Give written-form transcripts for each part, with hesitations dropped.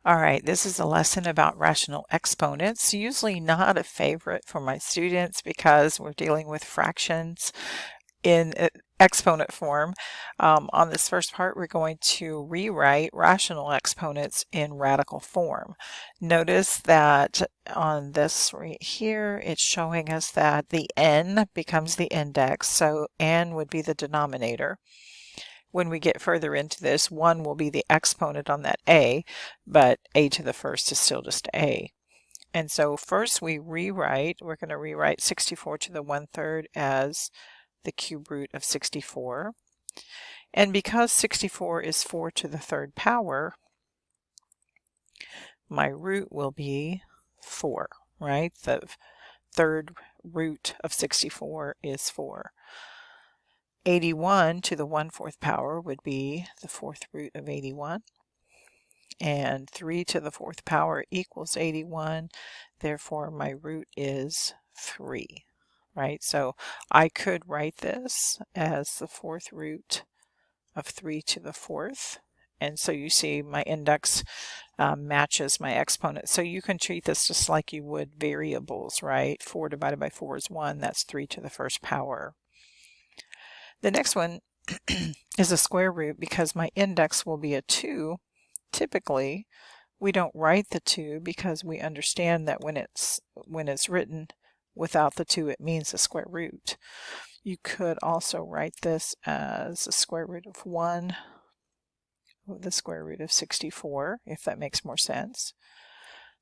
All right, this is a lesson about rational exponents. Usually not a favorite for my students because we're dealing with fractions in exponent form. On this first part, we're going to rewrite rational exponents in radical form. Notice that on this right here, it's showing us that the n becomes the index, so n would be the denominator. When we get further into this, 1 will be the exponent on that a, but a to the first is still just a. And so first we're going to rewrite 64 to the 1/3 as the cube root of 64. And because 64 is 4 to the 3rd power, my root will be 4, right? The 3rd root of 64 is 4. 81 to the 1/4 power would be the 4th root of 81. And 3 to the 4th power equals 81. Therefore, my root is 3, right? So I could write this as the 4th root of 3 to the 4th. And so you see my index matches my exponent. So you can treat this just like you would variables, right? 4 divided by 4 is 1. That's 3 to the 1st power. The next one is a square root because my index will be a 2. Typically, we don't write the 2 because we understand that when it's written without the 2, it means a square root. You could also write this as a square root of 1, the square root of 64, if that makes more sense.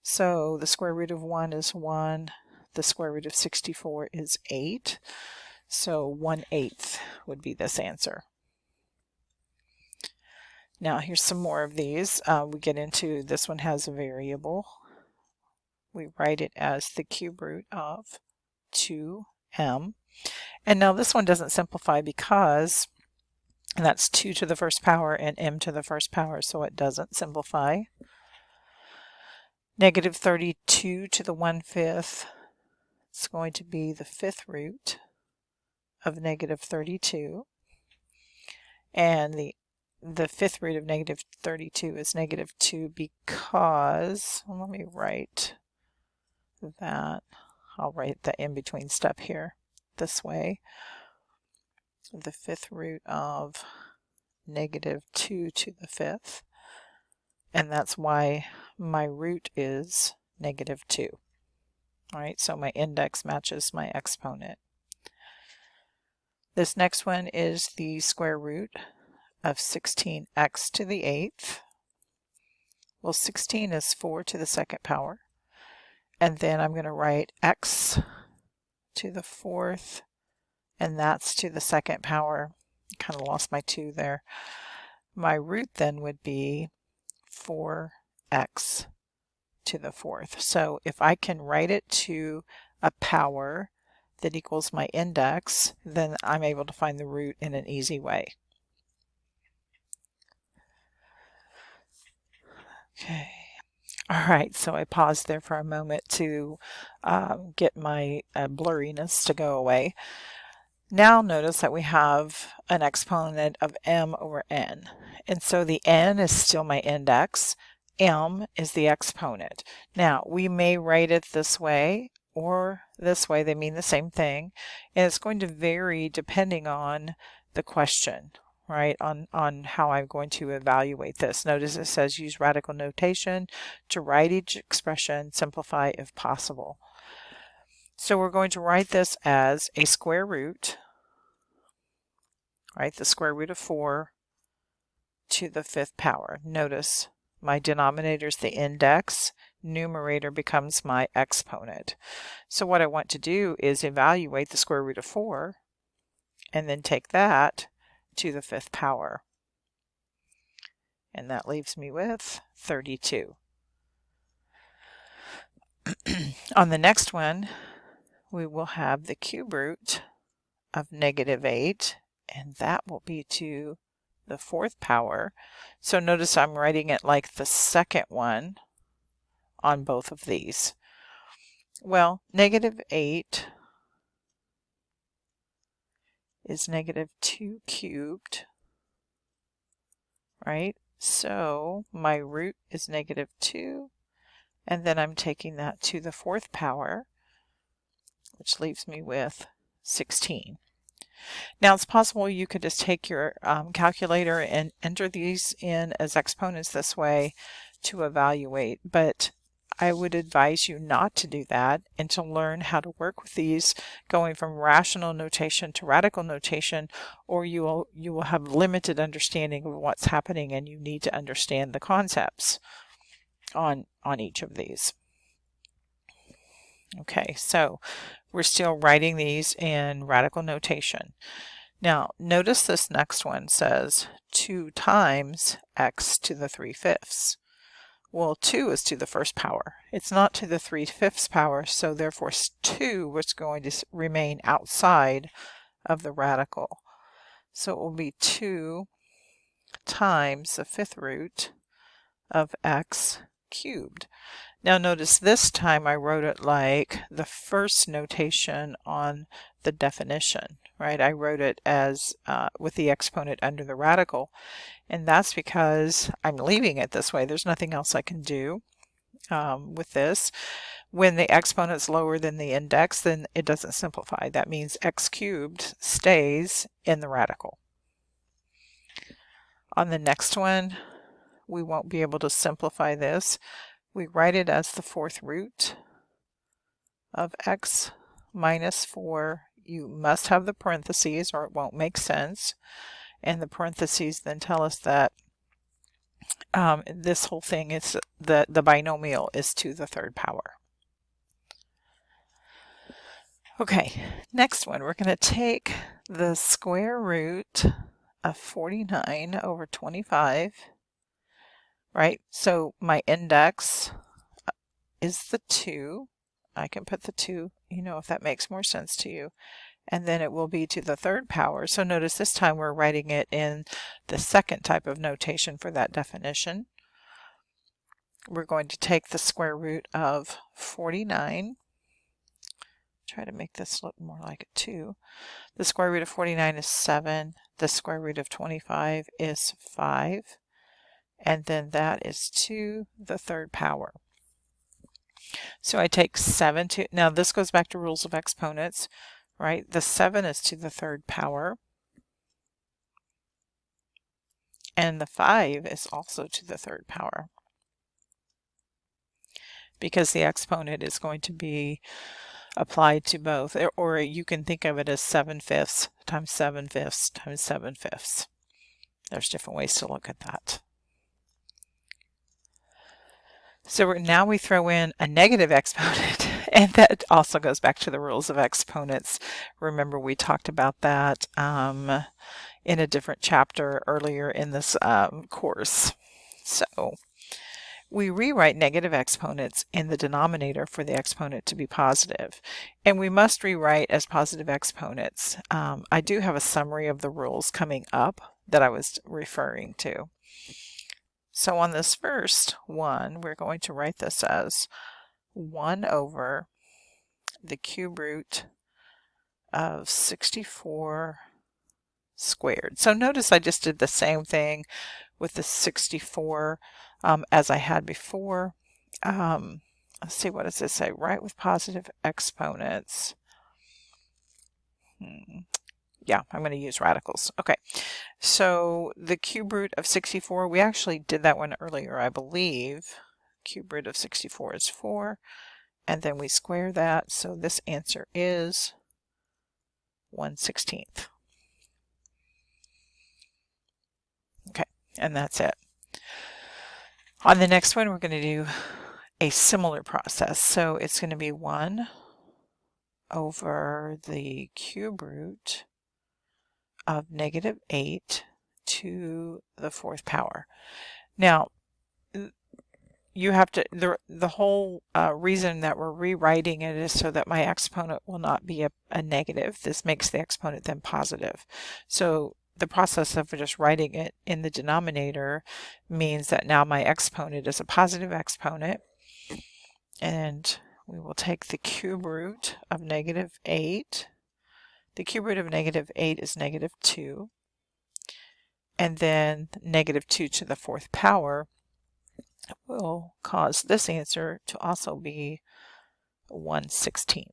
So the square root of 1 is 1, the square root of 64 is 8. So 1/8 would be this answer. Now here's some more of these. We get into, this one has a variable. We write it as the cube root of 2m. And now this one doesn't simplify because that's 2 to the 1st power and m to the 1st power, so it doesn't simplify. Negative 32 to the 1/5, it's going to be the 5th root of negative 32. And the 5th root of negative 32 is negative 2 because, well, let me write that. I'll write the in-between step here this way. The 5th root of negative 2 to the 5th. And that's why my root is negative 2. All right, so my index matches my exponent. This next one is the square root of 16x to the 8th. Well, 16 is 4 to the 2nd power. And then I'm going to write x to the 4th, and that's to the 2nd power. Kind of lost my 2 there. My root then would be 4x to the 4th. So if I can write it to a power that equals my index, then I'm able to find the root in an easy way. Okay. All right, so I paused there for a moment to get my blurriness to go away. Now notice that we have an exponent of m over n. And so the n is still my index. M is the exponent. Now, we may write it this way or this way. They mean the same thing. And it's going to vary depending on the question, right, on how I'm going to evaluate this. Notice it says use radical notation to write each expression, simplify if possible. So we're going to write this as a square root, right, the square root of 4 to the 5th power. Notice my denominator is the index, numerator becomes my exponent. So what I want to do is evaluate the square root of 4 and then take that to the 5th power. And that leaves me with 32. On the next one, we will have the cube root of negative 8, and that will be to the 4th power. So notice I'm writing it like the second one on both of these. Well, negative 8 is negative 2 cubed, right? So my root is -2, and then I'm taking that to the 4th power, which leaves me with 16. Now it's possible you could just take your calculator and enter these in as exponents this way to evaluate, but I would advise you not to do that and to learn how to work with these going from rational notation to radical notation, or you will have limited understanding of what's happening and you need to understand the concepts on each of these. Okay, so we're still writing these in radical notation. Now notice this next one says 2 times x to the 3/5. Well, 2 is to the 1st power. It's not to the 3/5 power, so therefore 2 was going to remain outside of the radical. So it will be 2 times the 5th root of x cubed. Now notice this time I wrote it like the first notation on the definition, right? I wrote it as with the exponent under the radical. And that's because I'm leaving it this way. There's nothing else I can do with this. When the exponent's lower than the index, then it doesn't simplify. That means x cubed stays in the radical. On the next one, we won't be able to simplify this. We write it as the 4th root of x minus 4. You must have the parentheses or it won't make sense. And the parentheses then tell us that this whole thing is the binomial is to the 3rd power. Okay, next one, we're going to take the square root of 49 over 25, right? So my index is the 2. I can put the 2, if that makes more sense to you. And then it will be to the 3rd power. So notice this time we're writing it in the 2nd type of notation for that definition. We're going to take the square root of 49. Try to make this look more like a 2. The square root of 49 is 7. The square root of 25 is 5. And then that is to the 3rd power. So I take 7 to, now this goes back to rules of exponents, right? The 7 is to the 3rd power. And the 5 is also to the 3rd power. Because the exponent is going to be applied to both, or you can think of it as 7/5 times 7/5 times 7/5. There's different ways to look at that. So now we throw in a negative exponent, and that also goes back to the rules of exponents. Remember we talked about that in a different chapter earlier in this course. So we rewrite negative exponents in the denominator for the exponent to be positive, and we must rewrite as positive exponents. I do have a summary of the rules coming up that I was referring to. So on this first one, we're going to write this as 1 over the cube root of 64 squared. So notice I just did the same thing with the 64 as I had before. Let's see, what does this say? Write with positive exponents. Yeah, I'm going to use radicals. Okay, so the cube root of 64, we actually did that one earlier, I believe. Cube root of 64 is 4, and then we square that, so this answer is 1/16. Okay, and that's it. On the next one, we're going to do a similar process. So it's going to be 1 over the cube root of -8 to the 4th power. Now, you have to, the whole reason that we're rewriting it is so that my exponent will not be a negative. This makes the exponent then positive. So the process of just writing it in the denominator means that now my exponent is a positive exponent, and we will take the cube root of -8. The cube root of -8 is -2, And then negative 2 to the 4th power will cause this answer to also be 1/16.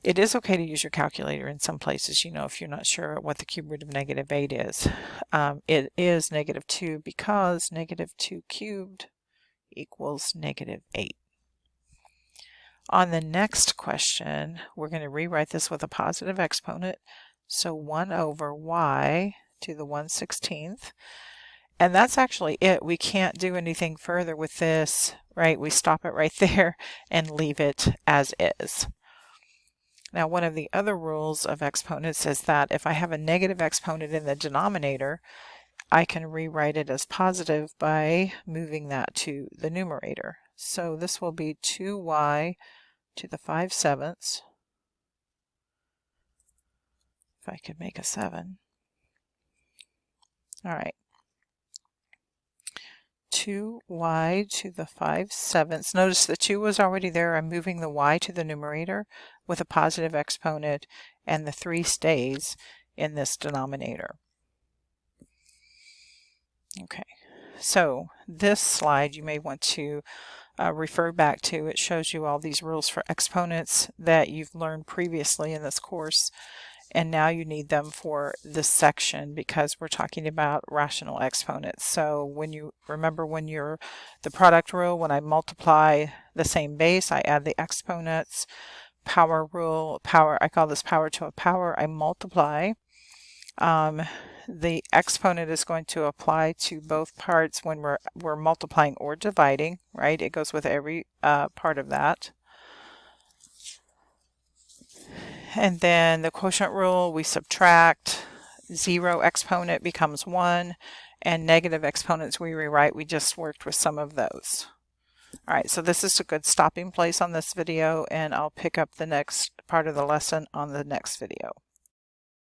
It is okay to use your calculator in some places, if you're not sure what the cube root of negative 8 is. It is negative 2 because negative 2 cubed equals negative 8. On the next question, we're going to rewrite this with a positive exponent. So 1 over y to the 1/16. And that's actually it. We can't do anything further with this, right? We stop it right there and leave it as is. Now, one of the other rules of exponents is that if I have a negative exponent in the denominator, I can rewrite it as positive by moving that to the numerator. So this will be 2y to the 5/7. If I could make a 7. All right. 2y to the 5/7. Notice the 2 was already there. I'm moving the y to the numerator with a positive exponent, and the 3 stays in this denominator. Okay, so this slide you may want to refer back to. It shows you all these rules for exponents that you've learned previously in this course, and now you need them for this section because we're talking about rational exponents. So when you remember the product rule, when I multiply the same base, I add the exponents. Power rule, I call this power to a power, I multiply. The exponent is going to apply to both parts when we're multiplying or dividing, right? It goes with every part of that. And then the quotient rule, we subtract. 0 exponent becomes 1, and negative exponents we rewrite. We just worked with some of those. All right, so this is a good stopping place on this video, and I'll pick up the next part of the lesson on the next video.